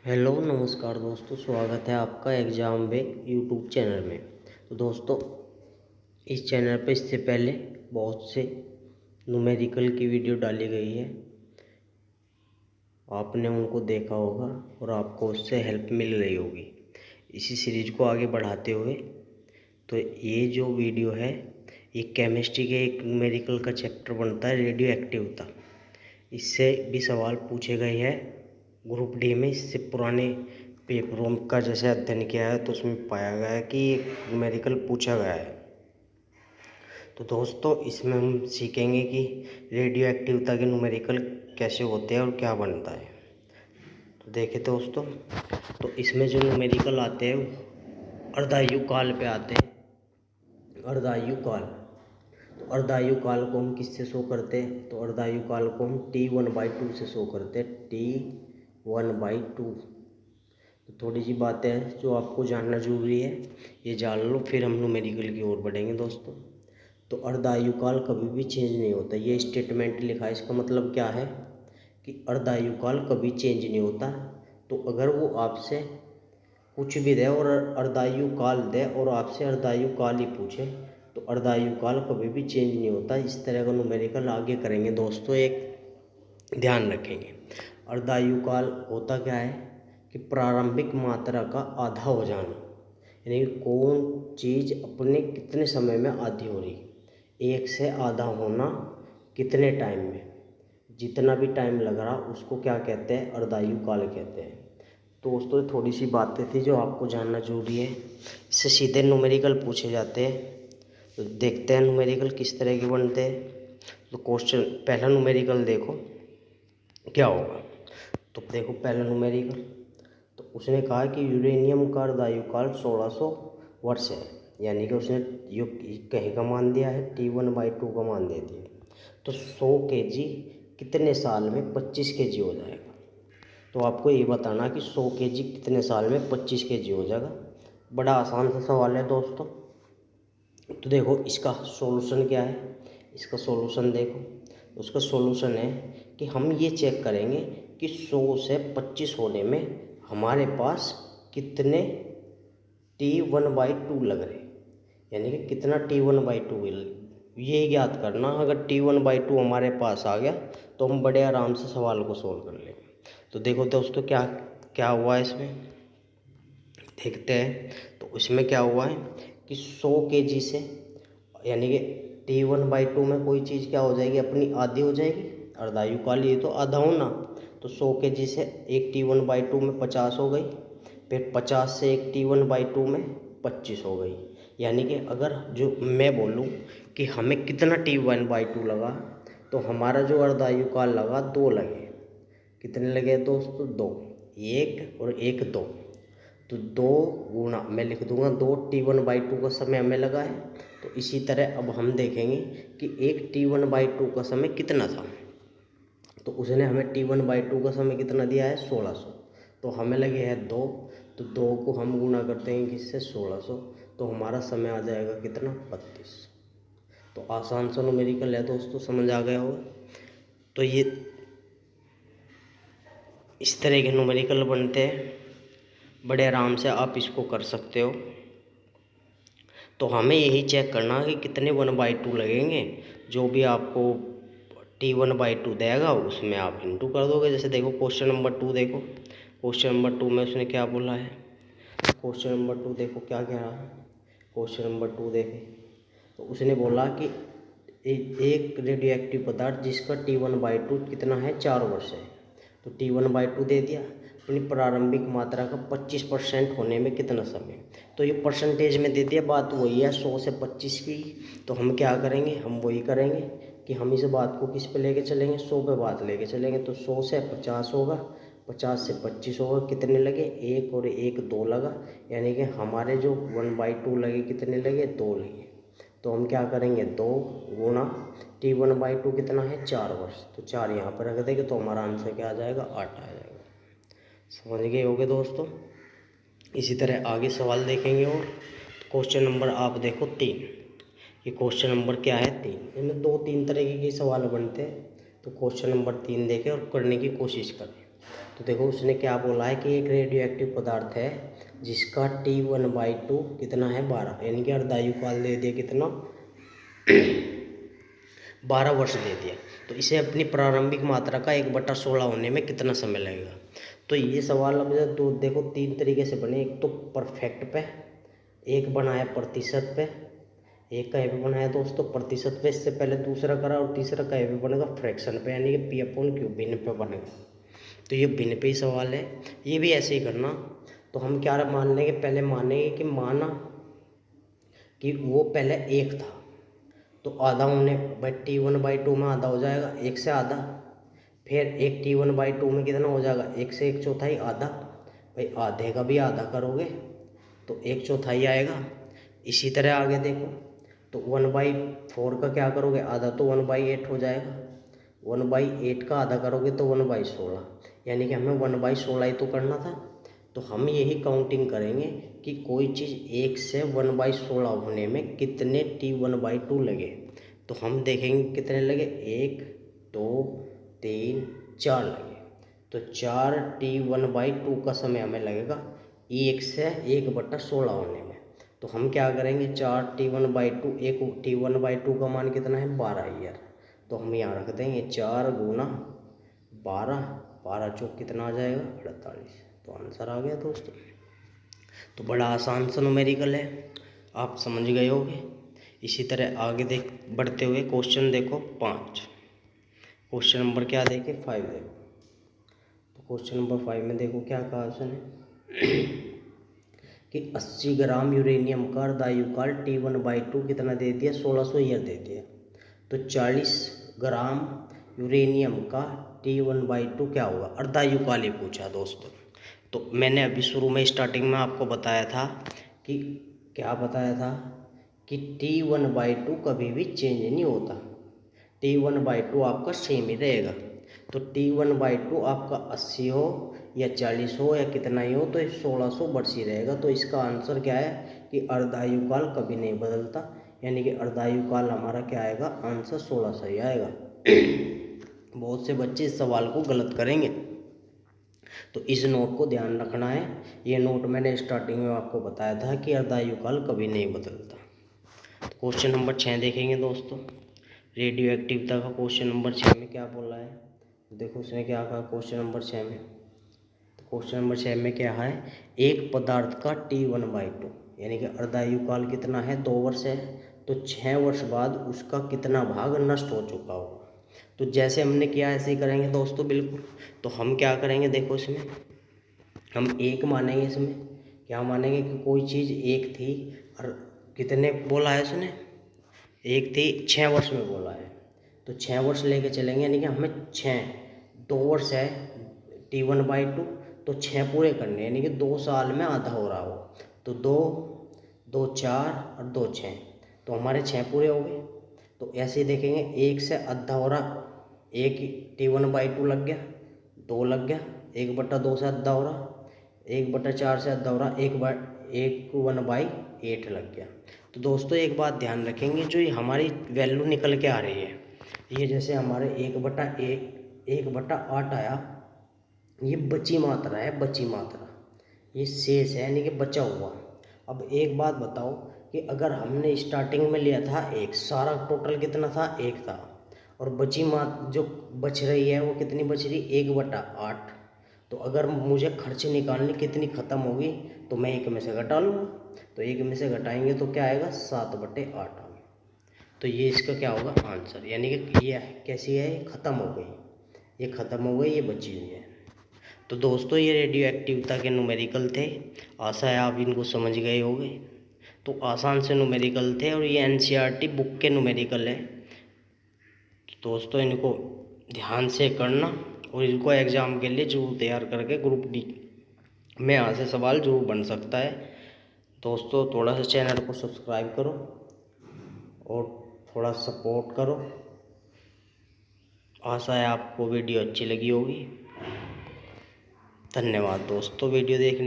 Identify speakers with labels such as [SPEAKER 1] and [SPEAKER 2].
[SPEAKER 1] Hello नमस्कार दोस्तों, स्वागत है आपका एग्ज़ाम वे यूट्यूब चैनल में। तो दोस्तों, इस चैनल पे इससे पहले बहुत से न्यूमेरिकल की वीडियो डाली गई है, आपने उनको देखा होगा और आपको उससे हेल्प मिल रही होगी। इसी सीरीज को आगे बढ़ाते हुए तो ये जो वीडियो है, ये केमिस्ट्री के एक न्यूमेरिकल का चैप्टर बनता है, रेडियो एक्टिविटी। इससे भी सवाल पूछे गए हैं ग्रुप डी में। इससे पुराने पेपरों का जैसे अध्ययन किया है तो उसमें पाया गया है कि न्यूमेरिकल पूछा गया है। तो दोस्तों, इसमें हम सीखेंगे कि रेडियो एक्टिविटी के न्यूमेरिकल कैसे होते हैं और क्या बनता है। तो देखें दोस्तों, तो इसमें जो न्यूमेरिकल आते हैं अर्धायु काल पे आते हैं। अर्धायु काल, तो अर्धायु काल को हम किससे शो करते हैं? तो अर्धायु काल को हम T1/2 से शो करते हैं, T1/2। तो थोड़ी सी बातें हैं जो आपको जानना जरूरी है, ये जान लो, फिर हम न्यूमेरिकल की ओर बढ़ेंगे दोस्तों। तो अर्धायु काल कभी भी चेंज नहीं होता, ये स्टेटमेंट लिखा है। इसका मतलब क्या है कि अर्धायु काल कभी चेंज नहीं होता। तो अगर वो आपसे कुछ भी दे और अर्धायु काल दे और आपसे अर्धायु काल ही पूछे, तो अर्धायु काल कभी भी चेंज नहीं होता। इस तरह का न्यूमेरिकल आगे करेंगे दोस्तों, एक ध्यान रखेंगे। अर्धायु काल होता क्या है कि प्रारंभिक मात्रा का आधा हो जाना, यानी कि कौन चीज़ अपने कितने समय में आधी हो रही। एक से आधा होना कितने टाइम में, जितना भी टाइम लग रहा उसको क्या कहते हैं? अर्धायु काल कहते हैं। तो दोस्तों, थोड़ी सी बातें थी जो आपको जानना जरूरी है। इससे सीधे न्यूमेरिकल पूछे जाते हैं। तो देखते हैं न्यूमेरिकल किस तरह के बनते हैं। तो क्वेश्चन, पहला न्यूमेरिकल देखो क्या होगा। तो देखो पहला न्यूमेरिकल, तो उसने कहा कि यूरेनियम का अर्धायु काल 1600 वर्ष है, यानी कि उसने यो कहीं का मान दिया है, T1/2 का मान दे दिया। तो 100 kg कितने साल में 25 kg हो जाएगा? तो आपको ये बताना कि 100 kg कितने साल में 25 kg हो जाएगा। बड़ा आसान सा सवाल है दोस्तों। तो देखो इसका सॉल्यूशन क्या है, इसका सॉल्यूशन देखो। उसका सॉल्यूशन है कि हम ये चेक करेंगे कि 100 से 25 होने में हमारे पास कितने T1/2 लग रहे, यानी कि कितना T1/2 ये ज्ञात करना। अगर T1/2 हमारे पास आ गया तो हम बड़े आराम से सवाल को सोल्व कर लेंगे। तो देखो दोस्तों, क्या क्या हुआ है इसमें, देखते हैं। तो इसमें क्या हुआ है कि 100 kg से, यानी कि T1/2 में कोई चीज़ क्या हो जाएगी, अपनी आधी हो जाएगी। अर्धायु काल ये तो आधा होना। तो 100 kg से एक T1/2 में 50 हो गई, फिर 50 से एक T1/2 में 25 हो गई। यानी कि अगर जो मैं बोलूँ कि हमें कितना T1/2 लगा, तो हमारा जो अर्धायु काल लगा 2 लगे। कितने लगे दोस्तों? 2। एक और एक 2, तो 2 गुणा, मैं लिख दूंगा 2 T1/2 का समय हमें लगा है। तो इसी तरह अब हम देखेंगे कि एक T1/2 का समय कितना था। तो उसने हमें T1/2 का समय कितना दिया है? 1600। तो हमें लगे है 2, तो 2 को हम गुणा करते हैं किससे? 1600। तो हमारा समय आ जाएगा कितना? 32। तो आसान सा न्यूमेरिकल है दोस्तों, समझ आ गया होगा। तो ये इस तरह के न्यूमेरिकल बनते हैं, बड़े आराम से आप इसको कर सकते हो। तो हमें यही चेक करना है कि कितने 1/2 लगेंगे। जो भी आपको T1/2 देगा उसमें आप इंटू कर दोगे। जैसे देखो क्वेश्चन नंबर 2 देखो, क्वेश्चन नंबर 2 में उसने क्या बोला है। क्वेश्चन नंबर 2 देखो क्या कह रहा है। क्वेश्चन नंबर 2 देखें तो उसने बोला कि एक रेडियो एक्टिव पदार्थ जिसका T1/2 कितना है? 4 वर्ष है। तो T1/2 दे दिया, अपनी प्रारंभिक मात्रा का 25% होने में कितना समय। तो ये परसेंटेज में दे दिया, बात वही है 100 से 25 की। तो हम क्या करेंगे, हम वही करेंगे कि हम इस बात को किस पे लेके चलेंगे? 100 पे बात लेके चलेंगे। तो 100 से 50 होगा, 50 से 25 होगा, कितने लगे? 1 और 1 2 लगा, यानी कि हमारे जो 1/2 लगे कितने लगे? 2 लगे। तो हम क्या करेंगे? 2 गुणा T1/2 कितना है? 4 वर्ष। तो 4 यहाँ पर रख देंगे तो हमारा आंसर क्या आ जाएगा? 8 आ जाएगा। समझ गए होगे दोस्तों। इसी तरह आगे सवाल देखेंगे। और क्वेश्चन नंबर आप देखो 3। ये क्वेश्चन नंबर क्या है? 3। इनमें 2-3 तरीके के सवाल बनते हैं। तो क्वेश्चन नंबर 3 देखें और करने की कोशिश करें। तो देखो उसने क्या बोला है कि एक रेडियो एक्टिव पदार्थ है जिसका T1/2 कितना है 12, यानी कि अर्धायु काल दे दिया कितना 12 वर्ष दे दिया। तो इसे अपनी प्रारंभिक मात्रा का 1/16 होने में कितना समय लगेगा। तो ये सवाल अब तो देखो 3 तरीके से बने, एक तो परफेक्ट पे, एक बनाया प्रतिशत पे, एक कहीं पे बनाया दोस्तों प्रतिशत पे, इससे पहले दूसरा करा, और तीसरा कहीं पे बनेगा फ्रैक्शन पे, यानी कि P/Q भिन्न पे बनेगा। तो ये भिन्न पे ही सवाल है, ये भी ऐसे ही करना। तो हम क्या मान लेंगे, पहले मानेंगे कि माना कि वो पहले 1 था, तो आधा होने भाई T1/2 में आधा हो जाएगा, 1 से आधा। फिर एक T1/2 में कितना हो जाएगा, 1 से 1/4 आधा। भाई आधे का भी आधा करोगे तो 1/4 आएगा। इसी तरह आगे देखो, तो 1/4 का क्या करोगे, आधा तो 1/8 हो जाएगा। 1/8 का आधा करोगे तो 1/16, यानी कि हमें 1/16 ही तो करना था। तो हम यही काउंटिंग करेंगे कि कोई चीज़ 1 से 1/16 होने में कितने T1/2 लगे। तो हम देखेंगे कितने लगे, 1 2 3 4 लगे। तो 4 T1/2 का समय हमें लगेगा 1 से 1/16 होने में। तो हम क्या करेंगे, 4 T1/2, एक T1/2 का मान कितना है 12 ईयर। तो हम यहाँ रख देंगे 4 गुना 12, 12 चौक कितना आ जाएगा 48। तो आंसर आ गया दोस्तों। तो बड़ा आसान सा न्यूमेरिकल है, आप समझ गए होगे। इसी तरह आगे बढ़ते हुए क्वेश्चन देखो 5, क्वेश्चन नंबर क्या देखे 5 देखो। तो क्वेश्चन नंबर 5 में देखो क्या कहा उसने कि 80 ग्राम यूरेनियम का अर्धायु काल T1/2 कितना दे दिया, 1600 ईयर दे दिया। तो 40 ग्राम यूरेनियम का T1/2 क्या होगा, अर्धायु काल ही पूछा दोस्तों। तो मैंने अभी शुरू में स्टार्टिंग में आपको बताया था कि क्या बताया था कि T1/2 कभी भी चेंज नहीं होता, T1/2 आपका सेम ही रहेगा। तो T1/2 आपका 80 हो या 40 हो या कितना ही हो, तो 1600 वर्ष ही रहेगा। तो इसका आंसर क्या है कि अर्धायु काल कभी नहीं बदलता, यानी कि अर्धायु काल हमारा क्या आएगा, आंसर 1600 ही आएगा। बहुत से बच्चे इस सवाल को गलत करेंगे, तो इस नोट को ध्यान रखना है। ये नोट मैंने स्टार्टिंग में आपको बताया था कि अर्धायु काल कभी नहीं बदलता। तो क्वेश्चन नंबर 6 देखेंगे दोस्तों, रेडियो एक्टिविटी का क्वेश्चन नंबर 6 में क्या बोला है। देखो उसने क्या कहा क्वेश्चन नंबर 6 में। तो क्वेश्चन नंबर 6 में क्या है, एक पदार्थ का T1/2 यानी कि अर्धायु काल कितना है, 2 वर्ष है। तो 6 वर्ष बाद उसका कितना भाग नष्ट हो चुका होगा। तो जैसे हमने किया ऐसे ही करेंगे दोस्तों बिल्कुल। तो हम क्या करेंगे, देखो इसमें हम एक मानेंगे, इसमें क्या मानेंगे कि कोई चीज़ एक थी और कितने बोला है उसने, एक थी 6 वर्ष में बोला है। तो 6 वर्ष लेके चलेंगे, यानी कि हमें 2 वर्ष है T1/2, तो 6 पूरे करने, यानी कि 2 साल में आधा हो रहा हो। तो 2 2 4 और 2 6, तो हमारे 6 पूरे हो गए। तो ऐसे ही देखेंगे, 1 से आधा हो रहा, एक T1/2 लग गया, 2 लग गया, 1/2 से आधा हो रहा, 1/4 से आधा हो रहा, 1/8 लग गया। तो दोस्तों एक बात ध्यान रखेंगे, जो ये हमारी वैल्यू निकल के आ रही है, ये जैसे हमारे 1/8 आया, ये बची मात्रा है, बची मात्रा, ये शेष है यानी कि बचा हुआ। अब एक बात बताओ कि अगर हमने स्टार्टिंग में लिया था एक, सारा टोटल कितना था 1 था, और बची जो बच रही है वो कितनी बच रही, 1/8। तो अगर मुझे खर्च निकालने कितनी ख़त्म होगी, तो मैं 1 में से घटा लूँगा। तो 1 में से घटाएंगे तो क्या आएगा, 7/8 आ गया। तो ये इसका क्या होगा आंसर, यानी कि ये कैसी है, ख़त्म हो गई, ये ख़त्म हो गई, ये बची हुई है। तो दोस्तों ये रेडियो एक्टिविटी के न्यूमेरिकल थे, आशा है आप इनको समझ गए होंगे। तो आसान से न्यूमेरिकल थे और ये NCERT बुक के न्यूमेरिकल है। तो दोस्तों इनको ध्यान से करना और इनको एग्ज़ाम के लिए जरूर तैयार करके ग्रुप D में यहाँ से सवाल जरूर बन सकता है। दोस्तों थोड़ा सा चैनल को सब्सक्राइब करो और थोड़ा सपोर्ट करो। आशा है आपको वीडियो अच्छी लगी होगी। धन्यवाद दोस्तों वीडियो देखने